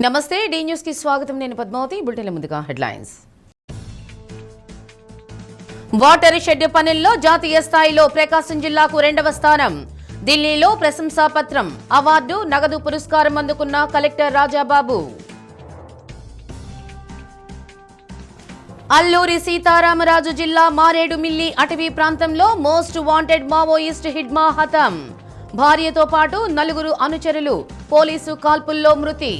నమస్తే D news కి స్వాగతం. నేను పద్మావతి. బులెటిన్ల ముందుగా హెడ్లైన్స్. వాటర్ షెడ్ పనుల్లో జాతీయ స్థాయిలో ప్రకాశం జిల్లాకు 2వ స్థానం. ఢిల్లీలో ప్రశంసా పత్రం, అవార్డు, నగదు పురస్కారం అందుకున్న కలెక్టర్ రాజాబాబు. అల్లూరి సీతారామరాజు జిల్లా మారేడుమిల్లి అటవీ ప్రాంతంలో మోస్ట్ వాంటెడ్ మావోయిస్ట్ హిడ్మా హతం. భార్యతో పాటు 4 అనుచరులు పోలీసు కాల్పుల్లో మృతి.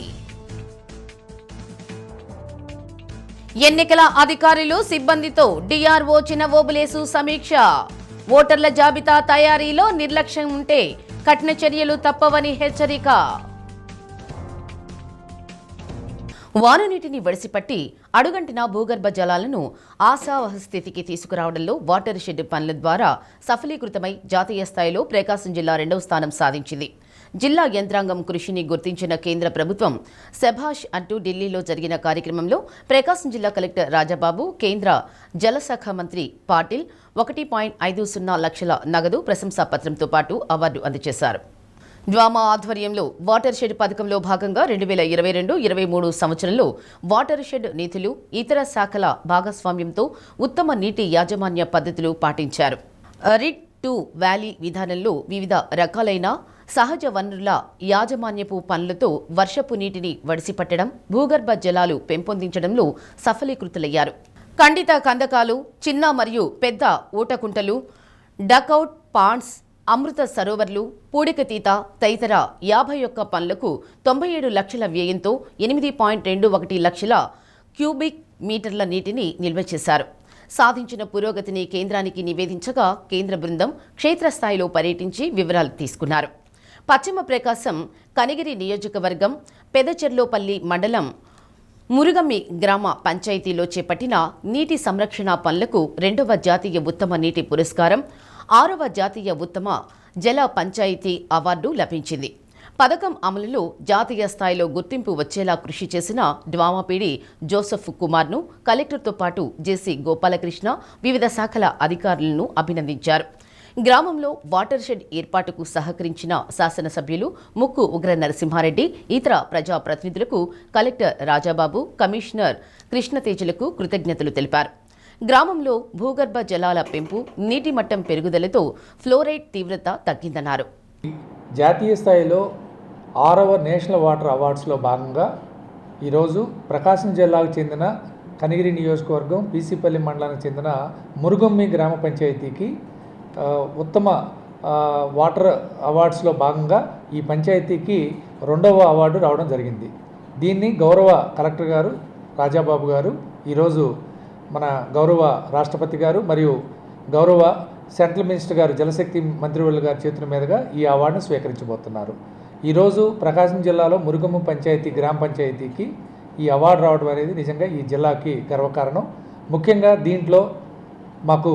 ఎన్నికల అధికారులు సిబ్బందితో డిఆర్ఓ చినవోబులేసు సమీక్ష. ఓటర్ల జాబితా తయారీలో నిర్లక్ష్యం ఉంటే కఠిన చర్యలు తప్పవని హెచ్చరిక. వాననీటిని వడిసిపట్టి అడుగంటిన భూగర్భ జలాలను ఆశావహ స్థితికి తీసుకురావడంలో వాటర్ షెడ్ పనుల ద్వారా సఫలీకృతమై జాతీయ స్థాయిలో ప్రకాశం జిల్లా 2వ స్థానం సాధించింది. జిల్లా యంత్రాంగం కృషిని గుర్తించిన కేంద్ర ప్రభుత్వం శభాష్ అంటూ ఢిల్లీలో జరిగిన కార్యక్రమంలో ప్రకాశం జిల్లా కలెక్టర్ రాజాబాబు, కేంద్ర జలశాఖ మంత్రి పాటిల్ 1.50 లక్షల నగదు ప్రశంసా పత్రంతో పాటు అవార్డు అందజేశారు. డ్వామా ఆధ్వర్యంలో వాటర్ షెడ్ పథకంలో భాగంగా 2022-23 సంవత్సరంలో వాటర్ షెడ్ నిధులు ఇతర శాఖల భాగస్వామ్యంతో ఉత్తమ నీటి యాజమాన్య పద్ధతులు పాటించారు. రిడ్ టు వ్యాలీ విధానంలో వివిధ రకాలైన సహజ వనరుల యాజమాన్యపు పనులతో వర్షపు నీటిని వడిసిపట్టడం, భూగర్భ జలాలు పెంపొందించడంలో సఫలీకృతులయ్యారు. ఖండిత కందకాలు, చిన్న మరియు పెద్ద ఊటకుంటలు, డకౌట్ పాండ్స్, అమృత సరోవర్లు, పూడికతీత తదితర 51 పనులకు 97 లక్షల వ్యయంతో 8.21 లక్షల క్యూబిక్ మీటర్ల నీటిని నిల్వ చేశారు. సాధించిన పురోగతిని కేంద్రానికి నివేదించగా కేంద్ర బృందం క్షేత్రస్థాయిలో పర్యటించి వివరాలు తీసుకున్నారు. పశ్చిమ ప్రకాశం కనిగిరి నియోజకవర్గం పెదచెర్లోపల్లి మండలం మురుగమ్మి గ్రామ పంచాయతీలో చేపట్టిన నీటి సంరక్షణ పనులకు 2వ జాతీయ ఉత్తమ నీటి పురస్కారం, 6వ జాతీయ ఉత్తమ జల పంచాయతీ అవార్డు లభించింది. పథకం అమలులో జాతీయ స్థాయిలో గుర్తింపు వచ్చేలా కృషి చేసిన డ్వామాపీడి జోసెఫ్ కుమార్ను కలెక్టర్తో పాటు జేసీ గోపాలకృష్ణ వివిధ శాఖల అధికారులను అభినందించారు. గ్రామంలో వాటర్ షెడ్ ఏర్పాటుకు సహకరించిన శాసనసభ్యులు ముక్కు ఉగ్ర నరసింహారెడ్డి, ఇతర ప్రజాప్రతినిధులకు కలెక్టర్ రాజాబాబు, కమిషనర్ కృష్ణతేజలకు కృతజ్ఞతలు తెలిపారు. గ్రామంలో భూగర్భ జలాల పెంపు, నీటి మట్టం పెరుగుదలతో ఫ్లోరైడ్ తీవ్రత తగ్గిందన్నారు. జాతీయ స్థాయిలో 6వ నేషనల్ వాటర్ అవార్డ్స్లో భాగంగా ఈరోజు ప్రకాశం జిల్లాకు చెందిన కనిగిరి నియోజకవర్గం పీసీపల్లి మండలానికి చెందిన మురుగమ్మి గ్రామ పంచాయతీకి ఉత్తమ వాటర్ అవార్డ్స్లో భాగంగా ఈ పంచాయతీకి 2వ అవార్డు రావడం జరిగింది. దీన్ని గౌరవ కలెక్టర్ గారు రాజాబాబు గారు ఈరోజు మన గౌరవ రాష్ట్రపతి గారు మరియు గౌరవ సెంట్రల్ మినిస్టర్ గారు జలశక్తి మంత్రివర్యుల గారి చేతుల మీదుగా ఈ అవార్డును స్వీకరించబోతున్నారు. ఈరోజు ప్రకాశం జిల్లాలో మురుగమ్మ పంచాయతీ గ్రామ పంచాయతీకి ఈ అవార్డు రావడం అనేది నిజంగా ఈ జిల్లాకి గర్వకారణం. ముఖ్యంగా దీంట్లో మాకు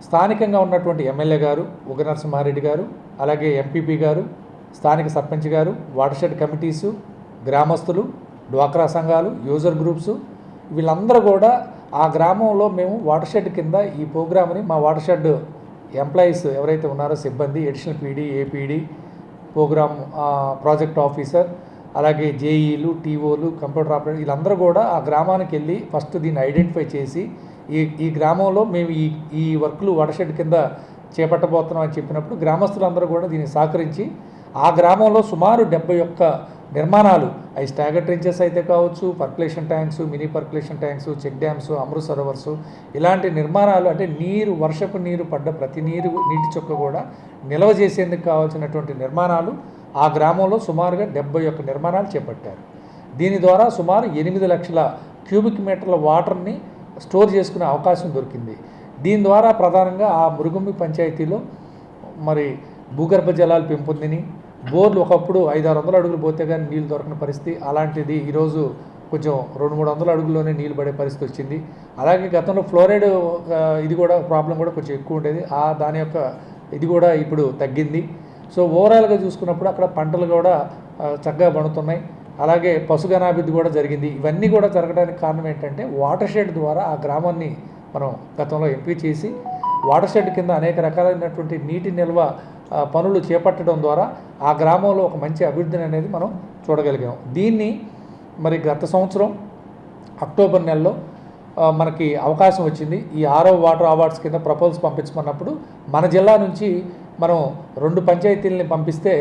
స్థానికంగా ఉన్నటువంటి ఎమ్మెల్యే గారు ఉగ్ర నరసింహారెడ్డి గారు, అలాగే ఎంపీపీ గారు, స్థానిక సర్పంచ్ గారు, వాటర్ షెడ్ కమిటీసు, గ్రామస్తులు, డ్వాక్రా సంఘాలు, యూజర్ గ్రూప్స్ వీళ్ళందరూ కూడా ఆ గ్రామంలో మేము వాటర్ షెడ్ కింద ఈ ప్రోగ్రామ్ని మా వాటర్ షెడ్ ఎంప్లాయీస్ ఎవరైతే ఉన్నారో సిబ్బంది, additional PD, APD, programme project officer, అలాగే జేఈలు, టీఓలు, కంప్యూటర్ ఆపరేటర్ వీళ్ళందరూ కూడా ఆ గ్రామానికి వెళ్ళి ఫస్ట్ దీన్ని ఐడెంటిఫై చేసి ఈ గ్రామంలో మేము ఈ వర్క్లు వాటర్ షెడ్ కింద చేపట్టబోతున్నాం అని చెప్పినప్పుడు గ్రామస్తులందరూ కూడా దీన్ని సహకరించి ఆ గ్రామంలో సుమారు 71 నిర్మాణాలు, అవి స్టాగర్ ట్రెంచెస్ అయితే కావచ్చు, percolation tanks, mini percolation tanks, check dams, Amrit Sarovars ఇలాంటి నిర్మాణాలు, అంటే వర్షపు నీరు పడ్డ ప్రతి నీటి చుక్క కూడా నిల్వ చేసేందుకు కావాల్సినటువంటి నిర్మాణాలు ఆ గ్రామంలో సుమారుగా 71 నిర్మాణాలు చేపట్టారు. దీని ద్వారా సుమారు 8 లక్షల క్యూబిక్ మీటర్ల వాటర్ని స్టోర్ చేసుకునే అవకాశం దొరికింది. దీని ద్వారా ప్రధానంగా ఆ మురుగమ్మి పంచాయతీలో మరి భూగర్భ జలాలు పెంపొందిని, బోర్లు ఒకప్పుడు 500-600 అడుగులు పోతే కానీ నీళ్ళు దొరకని పరిస్థితి, అలాంటిది ఈరోజు కొంచెం 200-300 అడుగుల్లోనే నీళ్ళు పడే పరిస్థితి వచ్చింది. అలాగే గతంలో ఫ్లోరైడ్ ఇది కూడా ప్రాబ్లం కూడా కొంచెం ఎక్కువ ఉండేది, దాని యొక్క ఇది కూడా ఇప్పుడు తగ్గింది. సో ఓవరాల్గా చూసుకున్నప్పుడు అక్కడ పంటలు కూడా చక్కగా పండుతున్నాయి. అలాగే పశుగణాభివృద్ధి కూడా జరిగింది. ఇవన్నీ కూడా జరగడానికి కారణం ఏంటంటే వాటర్ షెడ్ ద్వారా ఆ గ్రామాన్ని మనం గతంలో ఎంపిక చేసి వాటర్ షెడ్ కింద అనేక రకాలైనటువంటి నీటి నిల్వ పనులు చేపట్టడం ద్వారా ఆ గ్రామంలో ఒక మంచి అభివృద్ధిని అనేది మనం చూడగలిగాం. దీన్ని మరి గత సంవత్సరం అక్టోబర్ నెలలో మనకి అవకాశం వచ్చింది. ఈ 6వ వాటర్ అవార్డ్స్ కింద ప్రపోజల్స్ పంపించమన్నప్పుడు మన జిల్లా నుంచి మనం 2 పంచాయతీలని పంపిస్తే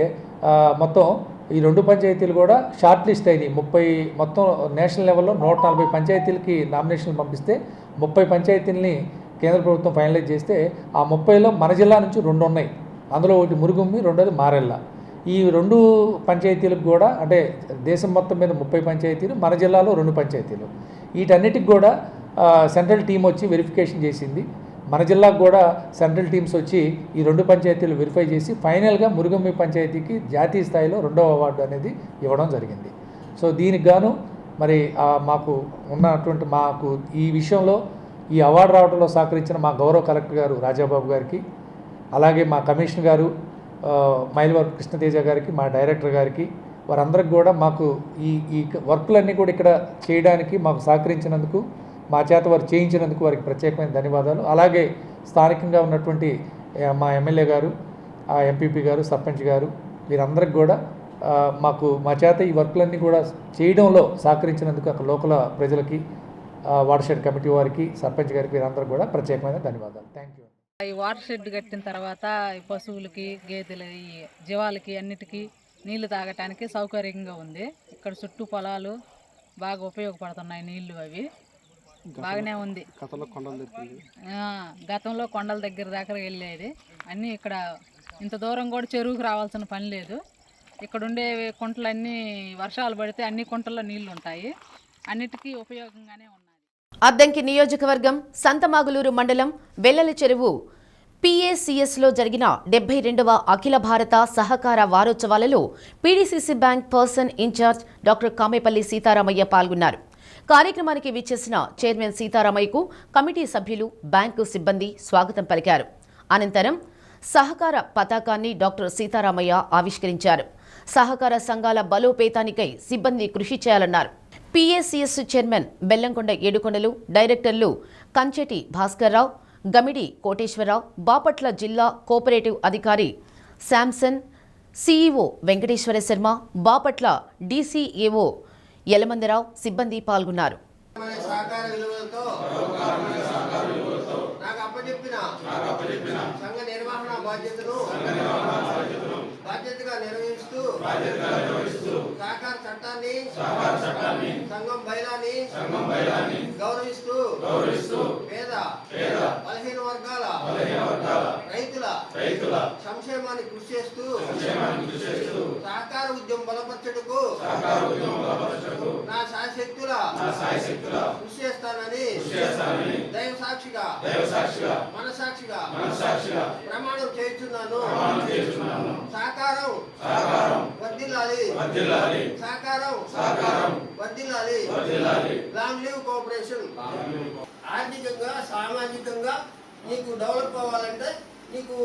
మొత్తం ఈ 2 పంచాయతీలు కూడా షార్ట్ లిస్ట్ అయినాయి. మొత్తం నేషనల్ లెవెల్లో 140 పంచాయతీలకి నామినేషన్లు పంపిస్తే 30 పంచాయతీలని కేంద్ర ప్రభుత్వం ఫైనలైజ్ చేస్తే ఆ 30లో మన జిల్లా నుంచి 2 ఉన్నాయి. అందులో ఒకటి మురుగుమ్మి, రెండోది మారెల్ల. ఈ 2 పంచాయతీలకు కూడా అంటే దేశం మొత్తం మీద 30 పంచాయతీలు, మన జిల్లాలో 2 పంచాయతీలు. వీటన్నిటికి కూడా సెంట్రల్ టీం వచ్చి వెరిఫికేషన్ చేసింది. మన జిల్లాకు కూడా సెంట్రల్ టీమ్స్ వచ్చి ఈ 2 పంచాయతీలు వెరిఫై చేసి ఫైనల్గా మురుగుమ్మి పంచాయతీకి జాతీయ స్థాయిలో 2వ అవార్డు అనేది ఇవ్వడం జరిగింది. సో దీనికి గాను మరి మాకు ఈ విషయంలో ఈ అవార్డు రావడంలో సహకరించిన మా గౌరవ కలెక్టర్ గారు రాజాబాబు గారికి, అలాగే మా కమిషనర్ గారు మైలవరపు కృష్ణతేజ గారికి, మా డైరెక్టర్ గారికి, వారందరికి కూడా మాకు ఈ వర్క్లన్నీ కూడా ఇక్కడ చేయడానికి మాకు సహకరించినందుకు, మా చేత వారు చేయించినందుకు వారికి ప్రత్యేకమైన ధన్యవాదాలు. అలాగే స్థానికంగా ఉన్నటువంటి మా ఎమ్మెల్యే గారు, ఎంపీపీ గారు, సర్పంచ్ గారు, వీరందరికి కూడా మా చేత ఈ వర్క్లన్నీ కూడా చేయడంలో సహకరించినందుకు అక్కడ లోకల్ ప్రజలకి, వాటర్ షెడ్ కమిటీ వారికి, సర్పంచ్ గారికి, వీరందరికీ కూడా ప్రత్యేకమైన ధన్యవాదాలు. Thank you. ఈ వాటర్ షెడ్ కట్టిన తర్వాత ఈ పశువులకి, గేదెల, ఈ జీవాలకి అన్నిటికీ నీళ్లు తాగటానికి సౌకర్యంగా ఉంది. ఇక్కడ చుట్టూ పొలాలు బాగా ఉపయోగపడుతున్నాయి. నీళ్లు అవి బాగానే ఉంది. గతంలో కొండల దగ్గర దాకా వెళ్ళేది. అన్నీ ఇక్కడ ఇంత దూరం కూడా చెరువుకు రావాల్సిన పని లేదు. ఇక్కడ ఉండే కుంటలన్నీ వర్షాలు పడితే అన్ని కుంటల్లో నీళ్లు ఉంటాయి. అన్నిటికీ ఉపయోగంగానే ఉన్నాయి. అద్దంకి నియోజకవర్గం సంతమాగులూరు మండలం వెల్లల చెరువు PACSలో జరిగిన 72వ అఖిల భారత సహకార వారోత్సవాలలో PDCC bank person incharge doctor Kamepalli Sitaramaiah పాల్గొన్నారు. కార్యక్రమానికి విచ్చేసిన చైర్మన్ సీతారామయ్యకు కమిటీ సభ్యులు, బ్యాంకు సిబ్బంది స్వాగతం పలికారు. అనంతరం సహకార పతాకాన్ని డాక్టర్ సీతారామయ్య ఆవిష్కరించారు. సహకార సంఘాల బలోపేతానికై సిబ్బంది కృషి చేయాలన్నారు. PACS చైర్మన్ బెల్లంకొండ ఏడుకొండలు, డైరెక్టర్లు కంచెటి భాస్కర్రావు, గమిడి కోటేశ్వరరావు, బాపట్ల జిల్లా కోఆపరేటివ్ అధికారి శాంసన్, CEO వెంకటేశ్వర శర్మ, బాపట్ల DCAO యలమందరావు సిబ్బంది పాల్గొన్నారు. బాధ్యతగా నిర్వహిస్తూ సహకార చట్టాన్ని, సంఘం బైలాని గౌరవిస్తూ పేద బలహీన వర్గాల రైతుల సంక్షేమాన్ని కృషి చేస్తూ సహకార ఉద్యమం బలపరచుటకు నా శాయశక్తుల కృషి చేస్తానని దైవ సాక్షిగా మనసాక్షిగా ప్రమాణం చేస్తున్నాను. సహకారం వర్ధిల్లాలి, సహకారం వర్ధిల్లాలి. Long live cooperation. ఆర్థికంగా, సామాజికంగా నీకు డెవలప్ అవ్వాలంటే నీకు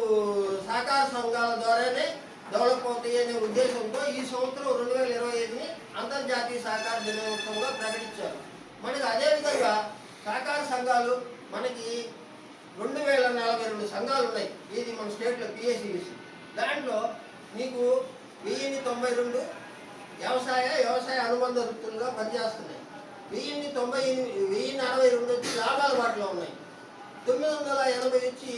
సహకార సంఘాల ద్వారానే డెవలప్ అవుతాయి అనే ఉద్దేశంతో ఈ సంవత్సరం 2025ని అంతర్జాతీయ సహకార దినోత్సవంగా ప్రకటించారు. మనకి అదేవిధంగా సహకార సంఘాలు మనకి 2042 సంఘాలు ఉన్నాయి. ఇది మన స్టేట్లో PACS. దాంట్లో నీకు 1092 వ్యవసాయ అనుబంధ వృత్తులుగా పనిచేస్తున్నాయి. 1062 వచ్చి లాభాల వాటిలో ఉన్నాయి. 980 వచ్చి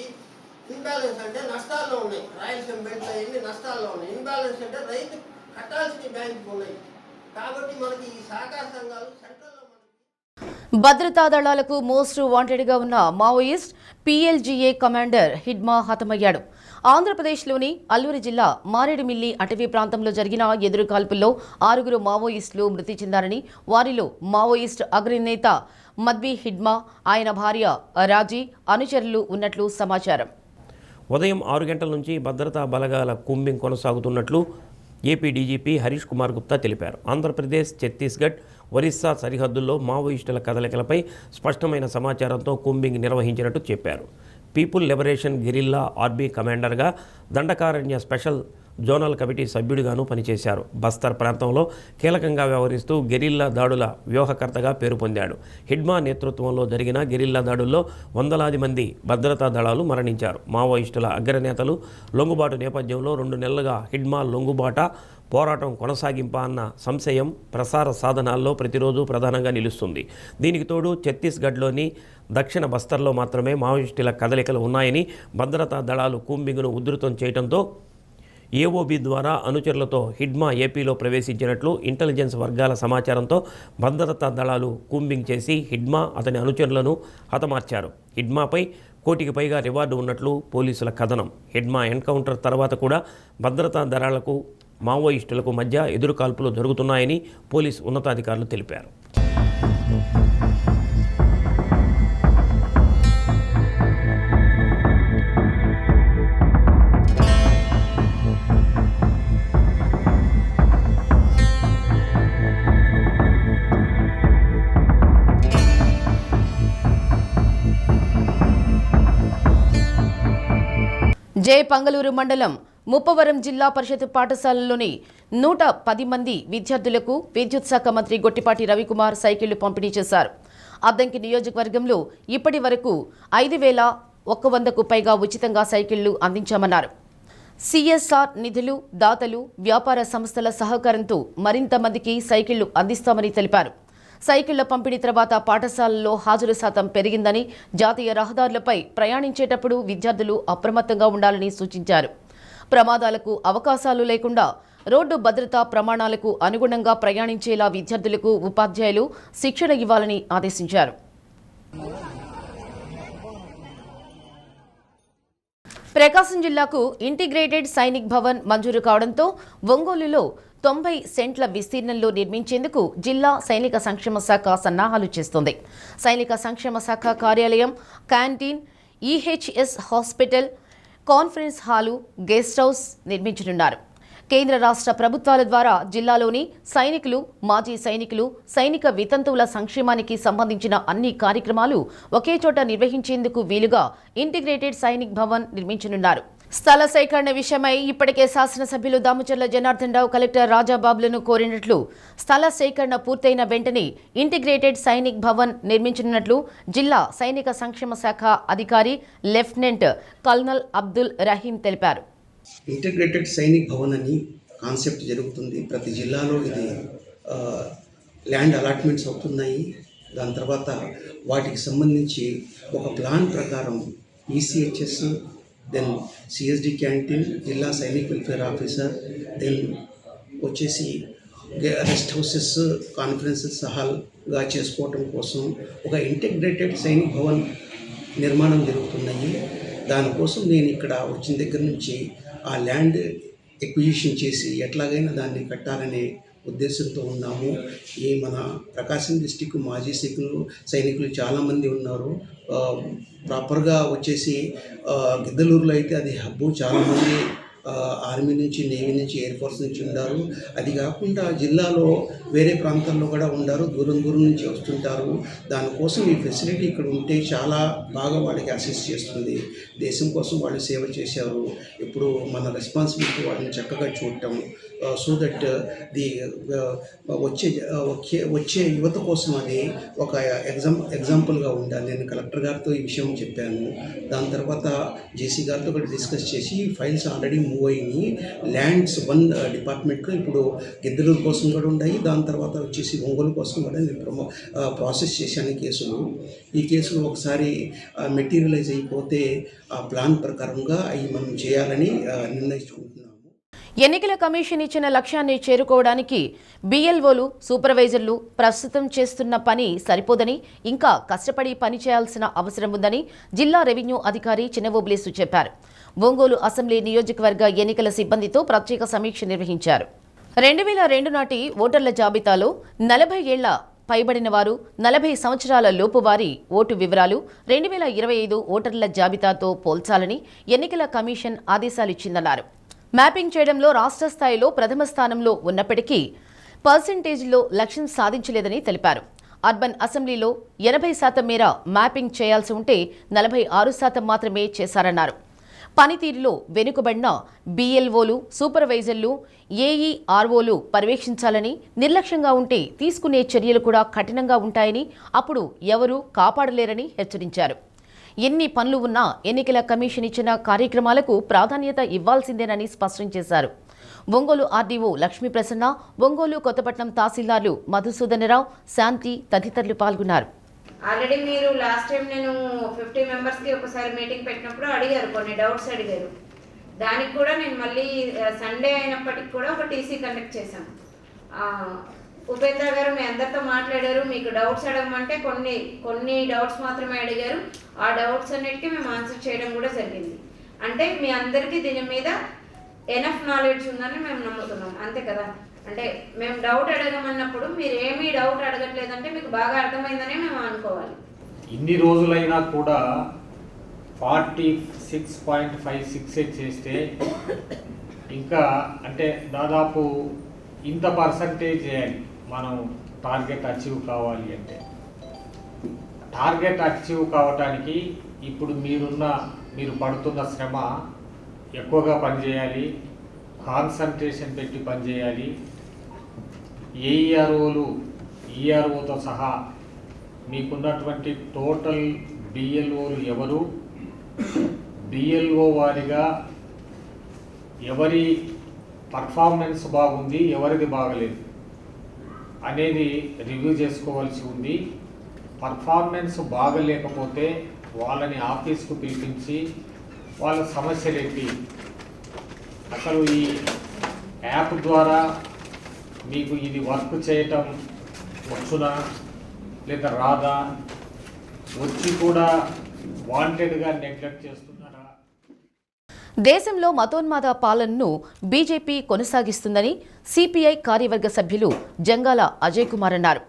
ఇన్బ్యాలెన్స్ అంటే నష్టాల్లో ఉన్నాయి. రాయలసీమ బెల్ట్లో ఎన్ని నష్టాల్లో ఉన్నాయి. ఇన్బ్యాలెన్స్ అంటే రైతు కట్టాల్సిన బ్యాంకులు ఉన్నాయి. కాబట్టి మనకి ఈ సహకార సంఘాలు సెంట్రల్లో భద్రతా దళాలకు మోస్ట్ వాంటెడ్గా ఉన్న మావోయిస్ట్ PLGA కమాండర్ హిడ్మా హతమయ్యాడు. ఆంధ్రప్రదేశ్లోని అల్లూరి జిల్లా మారేడుమిల్లి అటవీ ప్రాంతంలో జరిగిన ఎదురుకాల్పుల్లో 6 మావోయిస్టులు మృతి చెందారని, వారిలో మావోయిస్ట్ అగ్రనేత మద్వి హిడ్మా, ఆయన భార్య రాజీ, అనుచరులు ఉన్నట్లు సమాచారం. ఉదయం 6 గంటల నుంచి భద్రతా బలగాల కూంబింగ్ కొనసాగుతున్నట్లు ఏపీ డీజీపీ హరీష్ కుమార్ గుప్తా తెలిపారు. ఆంధ్రప్రదేశ్, ఛత్తీస్గఢ్, ఒరిస్సా సరిహద్దుల్లో మావోయిస్టుల కదలికలపై స్పష్టమైన సమాచారంతో కూంబింగ్ నిర్వహించినట్టు చెప్పారు. పీపుల్ లిబరేషన్ గెరిల్లా ఆర్మీ కమాండర్గా దండకారణ్య స్పెషల్ జోనల్ కమిటీ సభ్యుడిగాను పనిచేశారు. బస్తర్ ప్రాంతంలో కీలకంగా వ్యవహరిస్తూ గెరిల్లా దాడుల వ్యూహకర్తగా పేరు పొందాడు. హిడ్మా నేతృత్వంలో జరిగిన గెరిల్లా దాడుల్లో వందలాది మంది భద్రతా దళాలు మరణించారు. మావోయిస్టుల అగ్రనేతలు లొంగుబాటు నేపథ్యంలో 2 నెలలుగా హిడ్మా లొంగుబాట పోరాటం కొనసాగింపా అన్న సంశయం ప్రసార సాధనాల్లో ప్రతిరోజు ప్రధానంగా నిలుస్తుంది. దీనికి తోడు ఛత్తీస్గఢ్లోని దక్షిణ బస్తర్లో మాత్రమే మావోయిస్టుల కదలికలు ఉన్నాయని భద్రతా దళాలు కూంబింగ్ను ఉధృతం చేయడంతో ఏఓబి ద్వారా అనుచరులతో హిడ్మా ఏపీలో ప్రవేశించినట్లు ఇంటెలిజెన్స్ వర్గాల సమాచారంతో భద్రతా దళాలు కూంబింగ్ చేసి హిడ్మా అతని అనుచరులను హతమార్చారు. హిడ్మాపై 1 కోటికి పైగా రివార్డు ఉన్నట్లు పోలీసుల కథనం. హిడ్మా ఎన్కౌంటర్ తర్వాత కూడా భద్రతా దళాలకు మావోయిస్టులకు మధ్య ఎదురుకాల్పులు జరుగుతున్నాయని పోలీసు ఉన్నతాధికారులు తెలిపారు. పంగలూరు మండలం ముప్పవరం జిల్లా పరిషత్ పాఠశాలలోని 110 మంది విద్యార్థులకు విద్యుత్ శాఖ మంత్రి గొట్టిపాటి రవికుమార్ సైకిళ్లు పంపిణీ చేశారు. అద్దంకి నియోజకవర్గంలో ఇప్పటి వరకు 5,100కు పైగా ఉచితంగా సైకిళ్లు అందించామన్నారు. సిఎస్ఆర్ నిధులు, దాతలు, వ్యాపార సంస్థల సహకారంతో మరింత మందికి సైకిళ్లు అందిస్తామని తెలిపారు. సైకిళ్ల పంపిణీ తర్వాత పాఠశాలల్లో హాజరు శాతం పెరిగిందని, జాతీయ రహదారులపై ప్రయాణించేటప్పుడు విద్యార్థులు అప్రమత్తంగా ఉండాలని సూచించారు. ప్రమాదాలకు అవకాశాలు లేకుండా రోడ్డు భద్రతా ప్రమాణాలకు అనుగుణంగా ప్రయాణించేలా విద్యార్థులకు ఉపాధ్యాయులు శిక్షణ ఇవ్వాలని ఆదేశించారు. ప్రకాశం జిల్లాకు ఇంటిగ్రేటెడ్ సైనిక్ భవన్ మంజూరు కావడంతో ఒంగోలులో 90 సెంట్ల విస్తీర్ణంలో నిర్మించేందుకు జిల్లా సైనిక సంక్షేమ శాఖ సన్నాహాలు చేస్తోంది. సైనిక సంక్షేమ శాఖ కార్యాలయం, canteen, EHS hospital, conference hall, guest house నిర్మించనున్నారు. కేంద్ర రాష్ట్ర ప్రభుత్వాల ద్వారా జిల్లాలోని సైనికులు, మాజీ సైనికులు, సైనిక వితంతువుల సంక్షేమానికి సంబంధించిన అన్ని కార్యక్రమాలు ఒకే చోట నిర్వహించేందుకు వీలుగా ఇంటిగ్రేటెడ్ సైనిక్ భవన్ నిర్మించనున్నారు. స్థల సేకరణ విషయమై ఇప్పటికే శాసనసభ్యులు దామచర్ల జనార్దన్ రావు కలెక్టర్ రాజాబాబులను కోరినట్లు, స్థల సేకరణ పూర్తయిన వెంటనే ఇంటిగ్రేటెడ్ సైనిక్ భవన్ నిర్మించనున్నట్లు జిల్లా సైనిక సంక్షేమ శాఖ అధికారి లెఫ్టినెంట్ కల్నల్ అబ్దుల్ రహీం తెలిపారు. ఇంటిగ్రేటెడ్ సైనిక్ భవన్ అని కాన్సెప్ట్ జరుగుతుంది. ప్రతి జిల్లాలో ఇది ల్యాండ్ అలాట్మెంట్స్ అవుతున్నాయి. దాని తర్వాత వాటికి సంబంధించి ఒక ప్లాన్ ప్రకారం ఈసీహెచ్ఎస్, దెన్ సిఎస్డి క్యాంటీన్, జిల్లా సైనిక్ వెల్ఫేర్ ఆఫీసర్, దెన్ వచ్చేసి రెస్ట్ హౌసెస్, కాన్ఫరెన్సెస్ హాల్గా చేసుకోవటం కోసం ఒక ఇంటిగ్రేటెడ్ సైనిక్ భవన్ నిర్మాణం జరుగుతున్నాయి. దానికోసం నేను ఇక్కడ వచ్చిన దగ్గర నుంచి ఆ ల్యాండ్ ఎక్విజిషన్ చేసి ఎట్లాగైనా దాన్ని కట్టాలనే ఉద్దేశంతో ఉన్నాము. ఈ మన ప్రకాశం డిస్టిక్ మాజీ సైనికులు చాలామంది ఉన్నారు. ప్రాపర్గా వచ్చేసి గిద్దలూరులో అయితే అది హబ్బు, చాలామంది ఆర్మీ నుంచి, నేవీ నుంచి, ఎయిర్ ఫోర్స్ నుంచి ఉన్నారు. అది కాకుండా జిల్లాలో వేరే ప్రాంతాల్లో కూడా ఉన్నారు, దూరం నుంచి వస్తుంటారు. దానికోసం ఈ ఫెసిలిటీ ఇక్కడ ఉంటే చాలా బాగా వాళ్ళకి అసిస్ట్ చేస్తుంది. దేశం కోసం వాళ్ళు సేవ చేశారు. ఇప్పుడు మన రెస్పాన్సిబిలిటీ వాళ్ళని చక్కగా చూడటం, సో దట్ ది వచ్చే యువత కోసం అది ఒక ఎగ్జాంపుల్గా ఉండాలి. నేను కలెక్టర్ గారితో ఈ విషయం చెప్పాను. దాని తర్వాత జేసీ గారితో కూడా డిస్కస్ చేసి ఫైల్స్ ఆల్రెడీ మూవ్ అయినాయి. ల్యాండ్స్ 1 డిపార్ట్మెంట్లో ఇప్పుడు గిద్దలూరు కోసం కూడా ఉన్నాయి. దాని తర్వాత వచ్చేసి ఒంగోలు కోసం కూడా నేను ప్రాసెస్ చేశాను కేసులు. ఈ కేసులు ఒకసారి మెటీరియలైజ్ అయిపోతే ఆ ప్లాన్ ప్రకారంగా అవి మనం చేయాలని నిర్ణయించుకుంటున్నాము. ఎన్నికల కమిషన్ ఇచ్చిన లక్ష్యాన్ని చేరుకోవడానికి బిఎల్ఓలు, సూపర్వైజర్లు ప్రస్తుతం చేస్తున్న పని సరిపోదని, ఇంకా కష్టపడి పని చేయాల్సిన అవసరం ఉందని జిల్లా రెవెన్యూ అధికారి చిన్నవోబులేసు చెప్పారు. ఒంగోలు అసెంబ్లీ నియోజకవర్గ ఎన్నికల సిబ్బందితో ప్రత్యేక సమీక్ష నిర్వహించారు. 2002 నాటి ఓటర్ల జాబితాలో 40 ఏళ్ల పైబడిన వారు, 40 సంవత్సరాల లోపు వారి ఓటు వివరాలు 2025 ఓటర్ల జాబితాతో పోల్చాలని ఎన్నికల కమిషన్ ఆదేశాలిచ్చిందన్నారు. మ్యాపింగ్ చేయడంలో రాష్ట్ర స్థాయిలో ప్రథమ స్థానంలో ఉన్నప్పటికీ పర్సెంటేజ్లో లక్ష్యం సాధించలేదని తెలిపారు. అర్బన్ అసెంబ్లీలో 80% మేర మ్యాపింగ్ చేయాల్సి ఉంటే 46% మాత్రమే చేశారన్నారు. పనితీరులో వెనుకబడిన BLOలు, సూపర్వైజర్లు, AEROలు పర్యవేక్షించాలని, నిర్లక్ష్యంగా ఉంటే తీసుకునే చర్యలు కూడా కఠినంగా ఉంటాయని, అప్పుడు ఎవరూ కాపాడలేరని హెచ్చరించారు. ఎన్ని పనులు ఉన్నా ఎన్నికల కమిషన్ ఇచ్చిన కార్యక్రమాలకు ప్రాధాన్యత ఇవ్వాల్సిందేనని స్పష్టం చేశారు. ఒంగోలు RDO లక్ష్మీప్రసన్న, ఒంగోలు కొత్తపట్నం తహసీల్దార్లు మధుసూదనరావు, శాంతి తదితరులు పాల్గొన్నారు. ఆల్రెడీ మీరు లాస్ట్ టైం నేను 50 మెంబర్స్కి ఒకసారి మీటింగ్ పెట్టినప్పుడు అడిగారు, కొన్ని డౌట్స్ అడిగారు. దానికి కూడా నేను మళ్ళీ సండే అయినప్పటికి కూడా ఒక TC కండక్ట్ చేశాను. ఉపేంద్ర గారు మీ అందరితో మాట్లాడారు, మీకు డౌట్స్ అడగమంటే కొన్ని డౌట్స్ మాత్రమే అడిగారు. ఆ డౌట్స్ అన్నిటికీ మేము ఆన్సర్ చేయడం కూడా జరిగింది. అంటే మీ అందరికీ దీని మీద ఎనఫ్ నాలెడ్జ్ ఉందని మేము నమ్ముతున్నాం, అంతే కదా. అంటే మేము డౌట్ అడగమన్నప్పుడు మీరు ఏమీ డౌట్ అడగట్లేదంటే మీకు బాగా అర్థమైందనే మేము అనుకోవాలి. ఇన్ని రోజులైనా కూడా 46.56 చేస్తే ఇంకా అంటే దాదాపు ఇంత పర్సంటేజ్ చేయాలి మనం టార్గెట్ అచీవ్ కావాలి అంటే. టార్గెట్ అచీవ్ కావటానికి ఇప్పుడు మీరు పడుతున్న శ్రమ ఎక్కువగా పనిచేయాలి, కాన్సన్ట్రేషన్ పెట్టి పనిచేయాలి. AEROలు, EROతో సహా మీకున్నటువంటి టోటల్ BLOలు ఎవరు, BLO వారిగా ఎవరి పర్ఫార్మెన్స్ బాగుంది, ఎవరిది బాగలేదు అనేది రివ్యూ చేసుకోవాల్సి ఉంది. పర్ఫార్మెన్స్ బాగలేకపోతే వాళ్ళని ఆఫీస్కు పిలిపించి వాళ్ళ సమస్యలేంటి, అసలు ఈ యాప్ ద్వారా మీకు ఇది వర్క్ చేయటం వచ్చునా లేదా రాదా, వచ్చి కూడా వాంటెడ్గా నెగ్లెక్ట్ చేస్తున్నారా. దేశంలో మతోన్మాద పాలనను బీజేపీ కొనసాగిస్తుందని CPI కార్యవర్గ సభ్యులు జంగాల అజయ్ కుమార్ అన్నారు.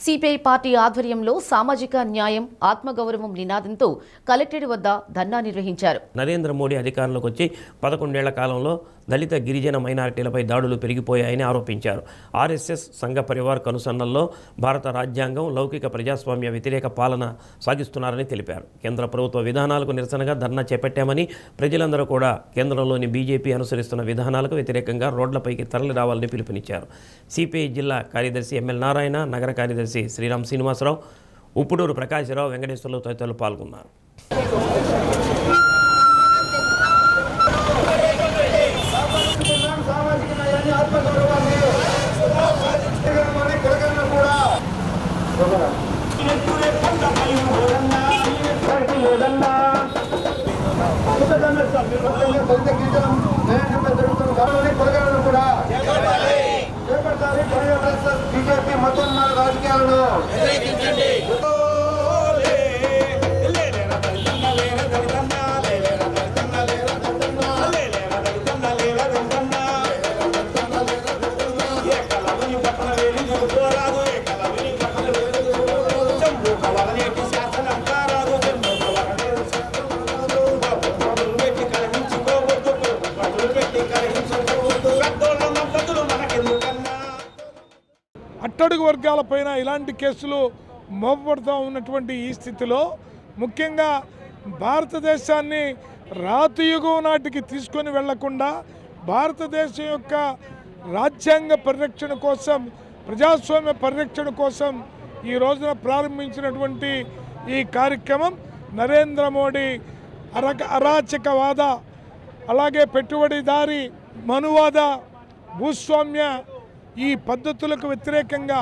CPI పార్టీ ఆధ్వర్యంలో సామాజిక న్యాయం, ఆత్మగౌరవం నినాదంతో కలెక్టరేట్ వద్ద ధర్నా నిర్వహించారు. నరేంద్ర మోడీ అధికారంలోకి వచ్చి 11 ఏళ్ల కాలంలో దళిత, గిరిజన మైనారిటీలపై దాడులు పెరిగిపోయాయని ఆరోపించారు. RSS సంఘ పరివార్ కనుసన్నల్లో భారత రాజ్యాంగం, లౌకిక ప్రజాస్వామ్య వ్యతిరేక పాలన సాగిస్తున్నారని తెలిపారు. కేంద్ర ప్రభుత్వ విధానాలకు నిరసనగా ధర్నా చేపట్టామని, ప్రజలందరూ కూడా కేంద్రంలోని బీజేపీ అనుసరిస్తున్న విధానాలకు వ్యతిరేకంగా రోడ్లపైకి తరలి రావాలని పిలుపునిచ్చారు. CPI జిల్లా కార్యదర్శి ML నారాయణ, నగర కార్యదర్శి శ్రీరామ్ శ్రీనివాసరావు, ఉప్పుడూరు ప్రకాశరావు, వెంకటేశ్వర్లు తదితరులు పాల్గొన్నారు. బీజేపీ మతోన్మాద రాజకీయాలను అట్టడుగు వర్గాలపైన ఇలాంటి కేసులు మోపబడుతూ ఉన్నటువంటి ఈ స్థితిలో ముఖ్యంగా భారతదేశాన్ని రాతియుగం నాటికి తీసుకొని వెళ్లకుండా భారతదేశం యొక్క రాజ్యాంగ పరిరక్షణ కోసం, ప్రజాస్వామ్య పరిరక్షణ కోసం ఈ రోజున ప్రారంభించినటువంటి ఈ కార్యక్రమం నరేంద్ర మోడీ అరాచకవాద, అలాగే పెట్టుబడిదారి, మనువాద, భూస్వామ్య ఈ పద్ధతులకు వ్యతిరేకంగా,